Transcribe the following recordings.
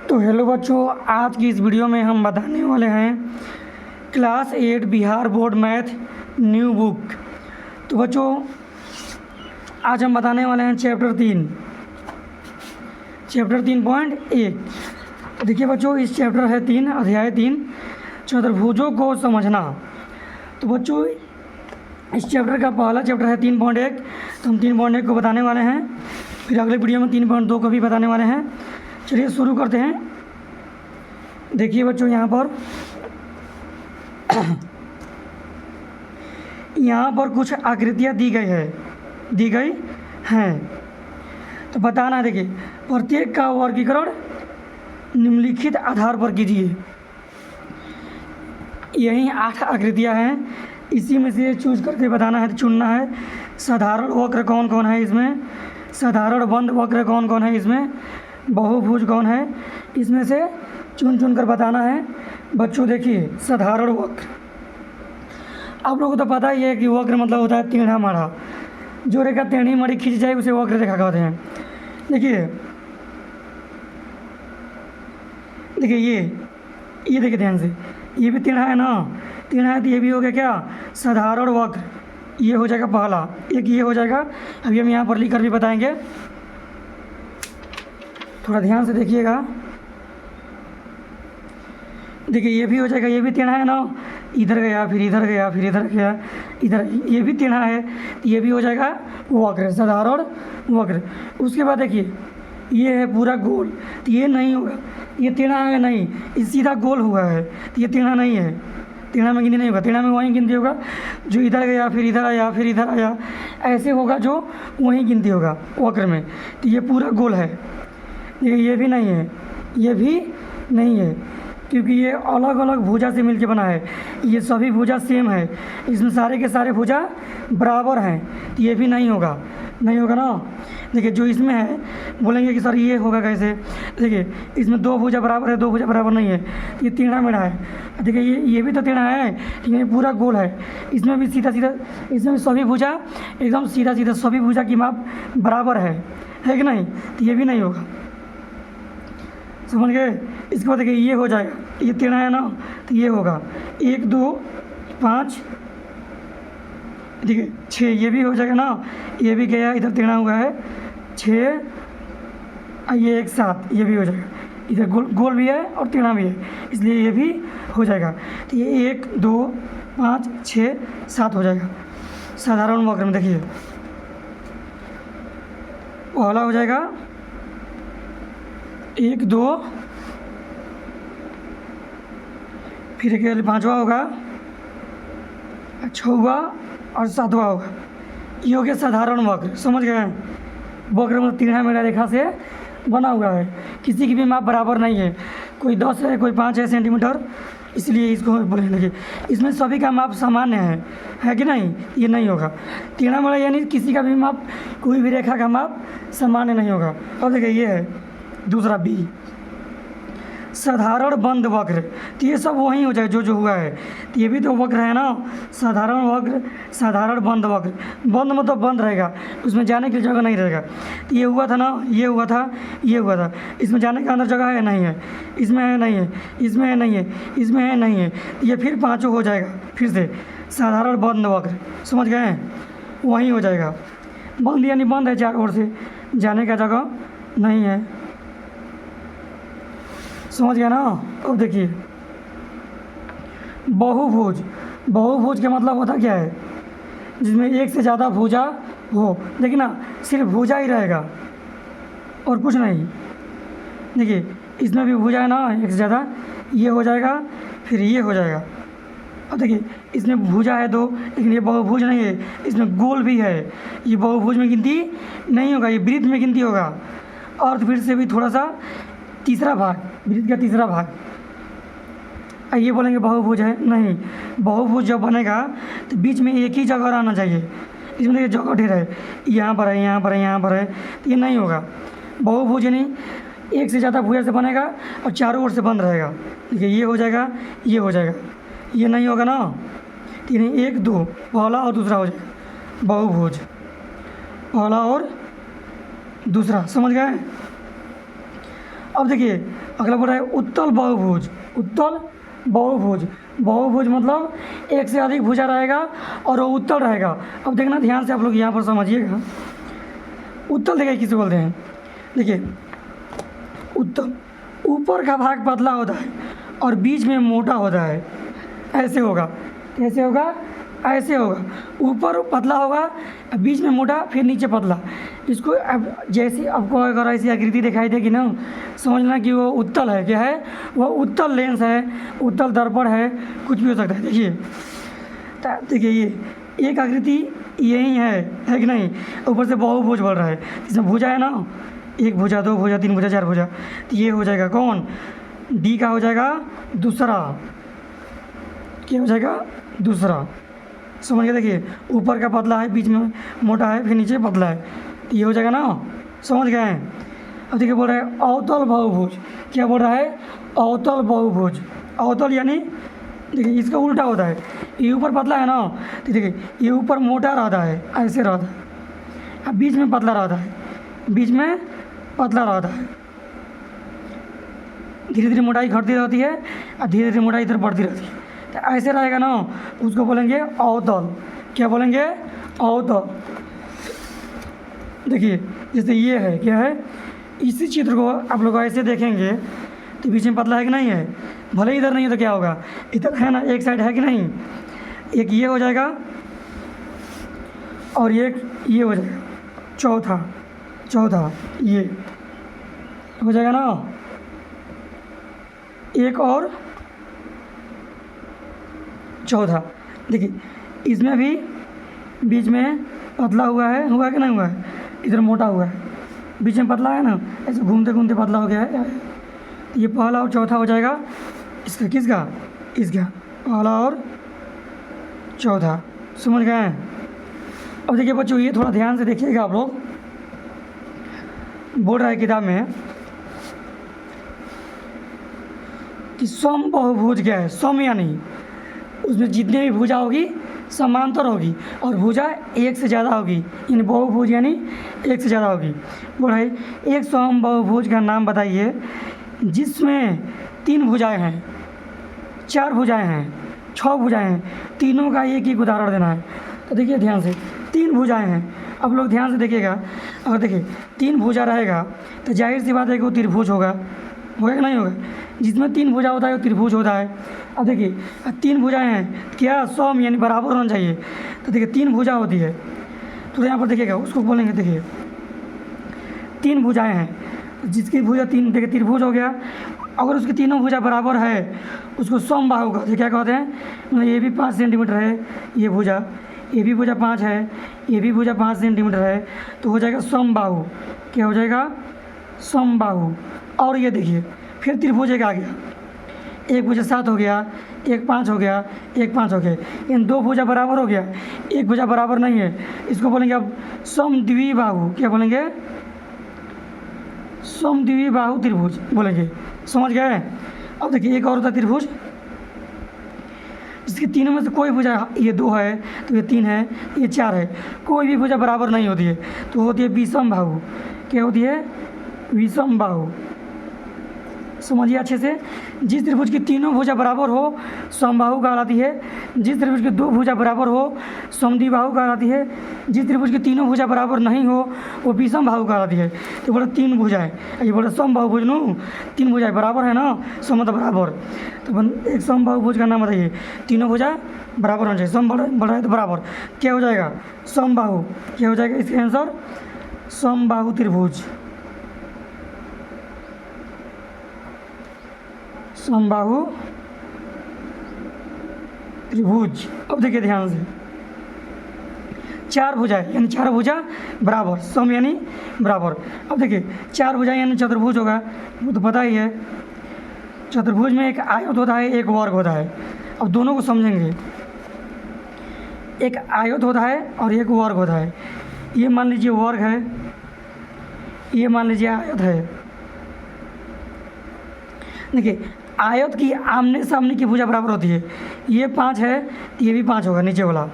तो हेलो बच्चों, आज की इस वीडियो में हम बताने वाले हैं class 8 Bihar board math new book. तो बच्चों आज हम बताने वाले हैं चैप्टर 3.1। देखिए बच्चों, इस चैप्टर है 3 अध्याय 3 चतुर्भुजों को समझना। तो बच्चों इस चैप्टर का पहला चैप्टर है 3.1, तो हम 3.1 को बताने वाले हैं, फिर अगले वीडियो में 3.2 को भी बताने वाले हैं। चलिए शुरू करते हैं। देखिए बच्चों, यहाँ पर कुछ आकृतियाँ दी गई हैं। तो बताना है। देखिए, प्रत्येक का वर्गीकरण निम्नलिखित आधार पर कीजिए। यही 8 आकृतियाँ हैं, इसी में से चूज करके बताना है, चुनना है। साधारण वक्र कौन कौन है इसमें, साधारण बंद वक्र कौन कौन है इसमें, बहुभुज कौन है, इसमें से चुन कर बताना है। बच्चों देखिए, साधारण वक्र, आप लोगों को तो पता ही है कि वक्र मतलब होता है टेढ़ा माढ़ा। जो रेखा टेढ़ी मड़ी खींच जाए उसे वक्र रेखा कहते हैं। देखिए ये देखिए ध्यान से, ये भी टेढ़ा है ना, टेढ़ा है तो ये भी हो गया क्या, साधारण वक्र। ये हो जाएगा पहला, एक ये हो जाएगा। अभी हम यहाँ पर लिख कर भी बताएंगे, थोड़ा ध्यान से देखिएगा। देखिए ये भी हो जाएगा, ये भी टेढ़ा है ना, इधर गया फिर इधर गया फिर इधर गया इधर, ये भी टेढ़ा है तो ये भी हो जाएगा वक्र, साधारण वक्र। उसके बाद देखिए ये है पूरा गोल, तो ये नहीं होगा, ये टेढ़ा है नहीं, ये सीधा गोल हुआ है तो ये टेढ़ा नहीं है, टेढ़ा में गिनती नहीं होगा। टेढ़ा में वहीं गिनती होगा जो इधर गया फिर इधर आया फिर इधर आया, ऐसे होगा जो वहीं गिनती होगा वक्र में। तो ये पूरा गोल है। ये भी नहीं है, ये भी नहीं है, क्योंकि ये अलग अलग भुजा से मिलके बना है। ये सभी भुजा सेम है, इसमें सारे के सारे भुजा बराबर हैं, तो ये भी नहीं होगा ना। देखिए जो इसमें है, बोलेंगे कि सर ये होगा कैसे। देखिए इसमें 2 भुजा बराबर है, 2 भुजा बराबर नहीं है, ये टेढ़ा मेढ़ा है। देखिए ये भी तो टेढ़ा है, लेकिन ये पूरा गोल है। इसमें भी सीधा, इसमें भी सभी भुजा एकदम सीधा, सभी भुजा की माप बराबर है कि नहीं, तो ये भी नहीं होगा। समझ गए। इसके बाद देखिए ये हो जाएगा, ये टेढ़ा है ना, तो ये होगा 1 2 5, देखिए 6, ये भी हो जाएगा ना, ये भी गया इधर टेढ़ा हुआ है 6, ये 1 7, ये भी हो जाएगा। इधर गोल भी है और टेढ़ा भी है, इसलिए ये भी हो जाएगा। तो ये 1 2 5 6 7 हो जाएगा साधारण वक्र में। देखिए पहला हो जाएगा 1 2, फिर एक 5वां होगा, 6वां और 7वां होगा। ये हो गया साधारण वक्र। समझ गए। वक्र मतलब टेढ़ा मेढ़ा रेखा से बना हुआ है, किसी की भी माप बराबर नहीं है, कोई 10 है कोई 5 है सेंटीमीटर, इसलिए इसको बोलने लगे। इसमें सभी का माप सामान्य है कि नहीं, ये नहीं होगा। टेढ़ा मेढ़ा यानी किसी का भी माप, कोई भी रेखा का माप सामान्य नहीं होगा। अब देखिए ये है दूसरा बी, साधारण बंद वक्र। तो ये सब वही हो जाए जो हुआ है, तो ये भी तो वक्र है ना, साधारण वक्र, साधारण बंद वक्र। बंद मतलब बंद रहेगा, उसमें जाने की जगह नहीं रहेगा। तो ये हुआ था ना, ये हुआ था, ये हुआ था, इसमें जाने के अंदर जगह है नहीं है, इसमें है नहीं है, इसमें है नहीं है, इसमें है नहीं है, ये फिर 5 हो जाएगा फिर से साधारण बंद वक्र। समझ गए, वही हो जाएगा। बंद यानी बंद है, चारों ओर से जाने का जगह नहीं है। समझ गया ना। अब देखिए बहुभुज का मतलब होता क्या है, जिसमें एक से ज़्यादा भुजा हो। देखिए ना, सिर्फ भुजा ही रहेगा और कुछ नहीं। देखिए इसमें भी भुजा है ना, एक से ज़्यादा, ये हो जाएगा फिर ये हो जाएगा। अब देखिए इसमें भुजा है 2, लेकिन ये बहुभुज नहीं है, इसमें गोल भी है। ये बहुभुज में गिनती नहीं होगा, ये वृत्त में गिनती होगा। और फिर से भी थोड़ा सा तीसरा भाग, वृत्त का तीसरा भाग, ये बोलेंगे बहुभुज है नहीं। बहुभुज जब बनेगा तो बीच में एक ही जगह रहना चाहिए। इसमें देखिए जगह ढेर है, यहाँ पर है, यहाँ पर है, यहाँ पर है, तो ये नहीं होगा। बहुभुज यानी एक से ज़्यादा भुजा से बनेगा और चारों ओर से बंद रहेगा। देखिए ये हो जाएगा, ये हो जाएगा, ये नहीं होगा ना। यानी 1 2 पहला और दूसरा हो जाएगा बहुभुज, पहला और दूसरा। समझ गए। अब देखिए अगला बोल रहा है उत्तल बहुभुज। उत्तल बहुभुज, बहुभुज मतलब एक से अधिक भुजा रहेगा और वो उत्तल रहेगा। अब देखना ध्यान से आप लोग यहाँ पर समझिएगा। उत्तल देखिए किसे बोलते हैं, देखिए उत्तल ऊपर का भाग पतला होता है और बीच में मोटा होता है। ऐसे होगा, कैसे होगा, ऐसे होगा, ऊपर पतला होगा, बीच में मोटा, फिर नीचे पतला। इसको अब जैसी आपको अगर ऐसी आकृति दिखाई देगी ना, समझना कि वो उत्तल है। क्या है वो, उत्तल लेंस है, उत्तल दर्पण है, कुछ भी हो सकता है। देखिए देखिए ये एक आकृति यही है कि नहीं। ऊपर से बहुभुज बोल रहा है, इसमें भुजा है ना, एक भुजा, दो भुजा, तीन भुजा, चार भुजा, तो ये हो जाएगा कौन, डी का हो जाएगा दूसरा। क्या हो जाएगा, दूसरा। समझ गए, देखिए ऊपर का पतला है, बीच में मोटा है, फिर नीचे पतला है, तो ये हो जाएगा ना, समझ गए हैं। अब देखिए बोल रहा है अवतल बहुभुज। क्या बोल रहा है, अवतल बहुभुज। अवतल यानी देखिए इसका उल्टा होता है, ये ऊपर पतला है ना, तो देखिए ये ऊपर मोटा रहता है, ऐसे रहता है, अब बीच में पतला रहता है, बीच में पतला रहता है। धीरे धीरे मोटाई घटती रहती है और धीरे धीरे मोटाई इधर बढ़ती रहती है, तो ऐसे रहेगा ना, उसको बोलेंगे अवतल। क्या बोलेंगे, अवतल। देखिए जैसे ये है, क्या है, इसी चित्र को आप लोग ऐसे देखेंगे तो बीच में पतला है कि नहीं है, भले इधर नहीं है तो क्या होगा, इधर है ना, एक साइड है कि नहीं, एक ये हो जाएगा और एक ये हो जाएगा, चौथा ये हो जाएगा ना, एक और चौथा। देखिए इसमें भी बीच में पतला हुआ है कि नहीं हुआ है, इधर मोटा हुआ है, बीच में पतला है ना, ऐसे घूमते घूमते पतला हो गया है। ये पहला और चौथा हो जाएगा इसका, किसका, इसका, पहला और चौथा। समझ गए हैं। अब देखिए बच्चों ये थोड़ा ध्यान से देखिएगा आप लोग, बोल रहा है किताब में कि सम बहुभुज क्या है। सम यानी उसमें जितनी भी भुजा होगी समांतर होगी और भुजा एक से ज़्यादा होगी, यानी बहुभुज यानी एक से ज़्यादा होगी। बोल रहा है एक सम बहुभुज का नाम बताइए जिसमें 3 भुजाएं हैं, 4 भुजाएं हैं, 6 भुजाएं हैं, तीनों का एक एक उदाहरण देना है। तो देखिए ध्यान से, 3 भुजाएं हैं, अब लोग ध्यान से देखिएगा। अगर देखिए 3 भुजा रहेगा तो जाहिर सी बात है कि वो त्रिभुज होगा कि नहीं होगा। जिसमें 3 भुजा होता है वो त्रिभुज होता है। अब देखिए 3 भुजाएं हैं, क्या सम यानी बराबर होना चाहिए। तो देखिए 3 भुजा होती है, तो यहाँ पर देखिएगा उसको बोलेंगे, देखिए 3 भुजाएं हैं, जिसकी भुजा 3, देखिए त्रिभुज हो गया। अगर उसकी तीनों भुजा बराबर है उसको समबाहु कहते हैं। क्या कहते हैं, मतलब ये भी 5 सेंटीमीटर है ये भुजा, ये भी भुजा 5 है, ये भी भुजा 5 सेंटीमीटर है, तो हो जाएगा समबाहु। क्या हो जाएगा, समबाहु। और ये देखिए फिर त्रिभुज एक आ गया, एक भुजा 7 हो गया, एक 5 हो गया, एक 5 हो गया, इन 2 भुजा बराबर हो गया, एक भुजा बराबर नहीं है, इसको बोलेंगे अब समद्विबाहु। क्या बोलेंगे, समद्विबाहु त्रिभुज बोलेंगे। समझ गए। अब देखिए एक और होता है त्रिभुज जिसके तीनों में से कोई भुजा, ये 2 है तो ये 3 है, ये 4 है, कोई भी भुजा बराबर नहीं होती है, तो होती है विषमबाहु। क्या होती है, विषमबाहु। समझिए अच्छे से, जिस त्रिभुज की तीनों भुजा बराबर हो समबाहु कहलाती है, जिस त्रिभुज की 2 भुजा बराबर हो समद्विबाहु कहलाती है, जिस त्रिभुज की तीनों भुजा बराबर नहीं हो वो विषमबाहु कहलाती है। तो बोला 3 भुजाएं, ये बोला समबाहुभुज नु, 3 भुजाएं बराबर है ना, समत बराबर। तो एक समबाहुभुज का नाम बताइए, तीनों भुजा बराबर होना चाहिए, सम बढ़ रहा है तो बराबर। क्या हो जाएगा, समबाहु। क्या हो जाएगा इसका आंसर, समबाहु त्रिभुज, समबाहु त्रिभुज। अब देखिए ध्यान से, 4 भुजाएं यानी 4 भुजा बराबर, सम यानी बराबर। अब देखिए 4 भुजाएं यानी चतुर्भुज होगा, वो तो पता ही है। चतुर्भुज में एक आयत होता है, एक वर्ग होता है। अब दोनों को समझेंगे, एक आयत होता है और एक वर्ग होता है। ये मान लीजिए वर्ग है, ये मान लीजिए आयत है। देखिए आयत की आमने सामने की भुजा बराबर होती है, ये 5 है तो ये भी 5 होगा नीचे वाला,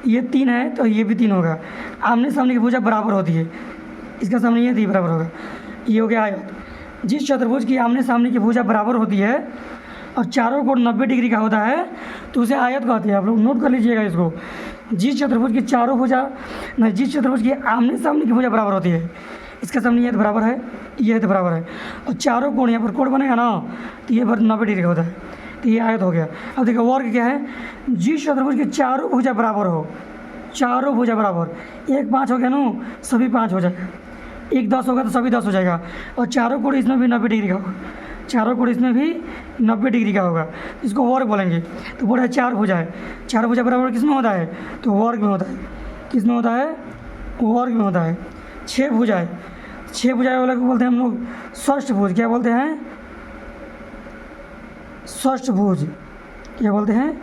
ये 3 है तो ये भी 3 होगा। आमने सामने की भुजा बराबर होती है, इसका सामने ये 3 बराबर होगा, ये हो गया आयत। जिस चतुर्भुज की आमने सामने की भुजा बराबर होती है और चारों कोण 90 डिग्री का होता है तो उसे आयत कहते हैं। आप लोग नोट कर लीजिएगा इसको। जिस चतुर्भुज की चारों भुजा नहीं, जिस चतुर्भुज की आमने सामने की भुजा बराबर होती है, इसका सामने ये तो बराबर है, ये तो बराबर है, और चारों कोण यहाँ पर कोण बनेगा ना तो ये 90 डिग्री का होता है, तो ये आयत हो गया। अब देखो वर्ग क्या है, जिस चतुर्भुज की चारों भुजा बराबर हो, चारों भुजा बराबर, एक 5 हो गया ना, सभी 5 हो जाएगा, एक 10 होगा तो सभी 10 हो जाएगा, और चारों कोण इसमें भी 90 डिग्री का होगा, चारों कोण इसमें भी 90 डिग्री का होगा, इसको वर्ग बोलेंगे। तो बोला है 4 भुजा है, 4 भुजा बराबर किस में होता है, तो वर्ग में होता है। किस में होता है, वर्ग में होता है। 6 भुजा है, 6 भुजाएँ वाले को बोलते हैं हम लोग षष्ठभुज। क्या बोलते हैं, षष्ठभुज। क्या बोलते हैं,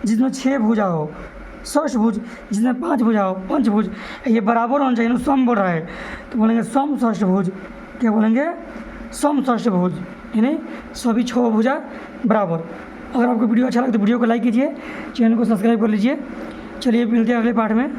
जिसमें 6 भुजा हो। षष्ठभुज जिसमें 5 भुजा हो, पंचभुज। ये बराबर होना चाहिए ना, सम बोल रहा है तो बोलेंगे सम षष्ठभुज। क्या बोलेंगे, सम षष्ठभुज, यानी सभी 6 भुजा बराबर। अगर आपको वीडियो अच्छा लगे तो वीडियो को लाइक कीजिए, चैनल को सब्सक्राइब कर लीजिए। चलिए मिलते हैं अगले पार्ट में।